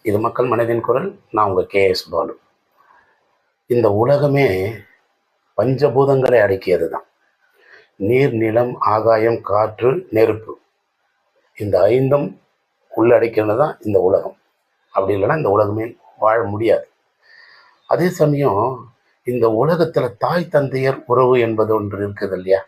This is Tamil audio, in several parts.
இது மக்கள் மனதின் குரல். நான் உங்கள் கேஎஸ் பாலு. இந்த உலகமே பஞ்சபூதங்களை அடக்கியது தான். நீர், நிலம், ஆகாயம், காற்று, நெருப்பு. இந்த ஐந்தும் உள்ளடக்கினது தான் இந்த உலகம். அப்படி இல்லைன்னா இந்த உலகமே வாழ முடியாது. அதே சமயம் இந்த உலகத்தில் தாய் தந்தையர் உறவு என்பது ஒன்று இருக்குது இல்லையா?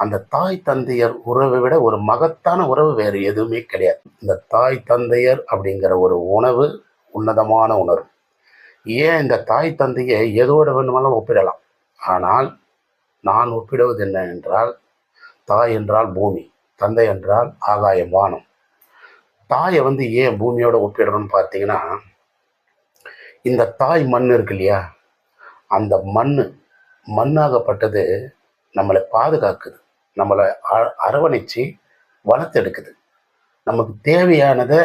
அந்த தாய் தந்தையர் உறவை விட ஒரு மகத்தான உறவு வேறு எதுவுமே கிடையாது. இந்த தாய் தந்தையர் அப்படிங்கிற ஒரு உணவு உன்னதமான உணர்வு. ஏன் இந்த தாய் தந்தையை எதோடு வேணுமானாலும் ஒப்பிடலாம். ஆனால் நான் ஒப்பிடுவது என்ன என்றால், தாய் என்றால் பூமி, தந்தை என்றால் ஆகாயம், வானம். தாயை ஏன் பூமியோட ஒப்பிடணும்னு பார்த்தீங்கன்னா, இந்த தாய் மண் இருக்கு இல்லையா, அந்த மண்ணாகப்பட்டது நம்மளை பாதுகாக்குது, நம்மளை அரவணைச்சு வளர்த்தெடுக்குது. நமக்கு தேவையானதை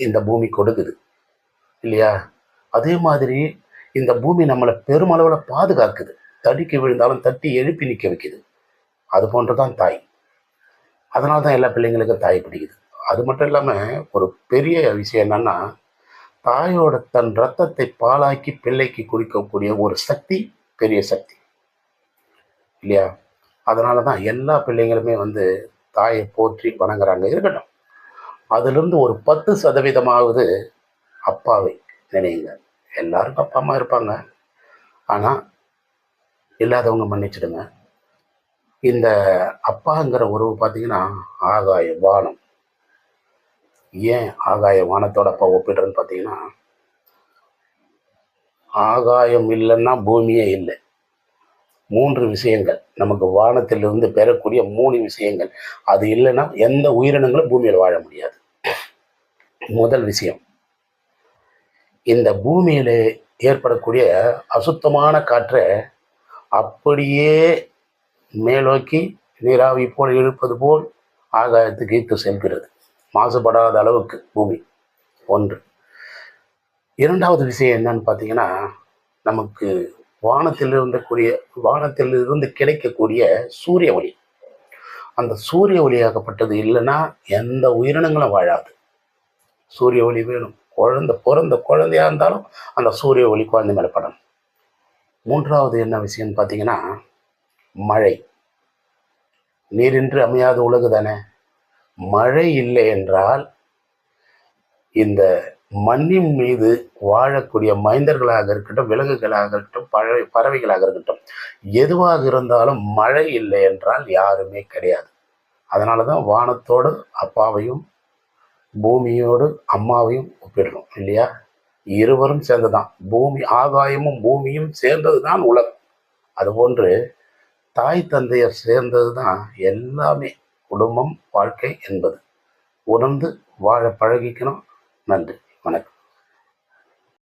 இந்த பூமி கொடுக்குது இல்லையா? அதே மாதிரி இந்த பூமி நம்மளை பெருமளவில் பாதுகாக்குது. தடுக்கி விழுந்தாலும் தட்டி எழுப்பி நிற்க வைக்குது. அது போன்று தான் தாய். அதனால தான் எல்லா பிள்ளைங்களுக்கும் தாய் பிடிக்குது. அது மட்டும் இல்லாமல் ஒரு பெரிய விஷயம் என்னன்னா, தாயோட தன் ரத்தத்தை பாலாக்கி பிள்ளைக்கு குடிக்கக்கூடிய ஒரு சக்தி, பெரிய சக்தி இல்லையா? அதனால தான் எல்லா பிள்ளைங்களுமே தாயை போற்றி வணங்குறாங்க. இருக்கட்டும், அதிலிருந்து ஒரு 10% அப்பாவை நினைங்க. எல்லாருக்கும் அப்பா அம்மா இருப்பாங்க, ஆனால் இல்லாதவங்க மன்னிச்சிடுங்க. இந்த அப்பாங்கிற உறவு பார்த்தீங்கன்னா ஆகாய வானம். ஏன் ஆகாய வானத்தோட அப்பா ஒப்பிடுறேன்னு பார்த்தீங்கன்னா, ஆகாயம் இல்லைன்னா பூமியே இல்லை. 3 விஷயங்கள் நமக்கு வானத்திலிருந்து பெறக்கூடிய 3 விஷயங்கள். அது இல்லைன்னா எந்த உயிரினங்களும் பூமியில் வாழ முடியாது. முதல் விஷயம், இந்த பூமியில ஏற்படக்கூடிய அசுத்தமான காற்றை அப்படியே மேலோக்கி நீராவி போல் இழுப்பது போல் ஆகாயத்துக்கு ஈர்த்து செல்கிறது. மாசுபடாத அளவுக்கு பூமி. ஒன்று. இரண்டாவது விஷயம் என்னன்னு பார்த்தீங்கன்னா, நமக்கு வானத்திலிருந்து கிடைக்கக்கூடிய சூரிய ஒளி. அந்த சூரிய ஒளியாகப்பட்டது இல்லைன்னா எந்த உயிரினங்களும் வாழாது. சூரிய ஒளி வேணும். பிறந்த குழந்தையா இருந்தாலும் அந்த சூரிய ஒளி குழந்தை மேலே படணும். மூன்றாவது என்ன விஷயம்னு பார்த்தீங்கன்னா, மழை. நீரின்றி அமையாத உலகு தானே. மழை இல்லை என்றால் இந்த மண்ணின் மீது வாழக்கூடிய மைந்தர்களாக இருக்கட்டும், விலங்குகளாக இருக்கட்டும், பறவைகளாக இருக்கட்டும், எதுவாக இருந்தாலும் மழை இல்லை என்றால் யாருமே கிடையாது. அதனால தான் வானத்தோடு அப்பாவையும் பூமியோடு அம்மாவையும் ஒப்பிடுறோம் இல்லையா? இருவரும் சேர்ந்ததுதான் பூமி. ஆகாயமும் பூமியும் சேர்ந்தது தான் உலகம். அதுபோன்று தாய் தந்தையர் சேர்ந்தது தான் எல்லாமே. குடும்பம், வாழ்க்கை என்பது உணர்ந்து வாழ பழகிக்கணும். நன்றி, வணக்கம்.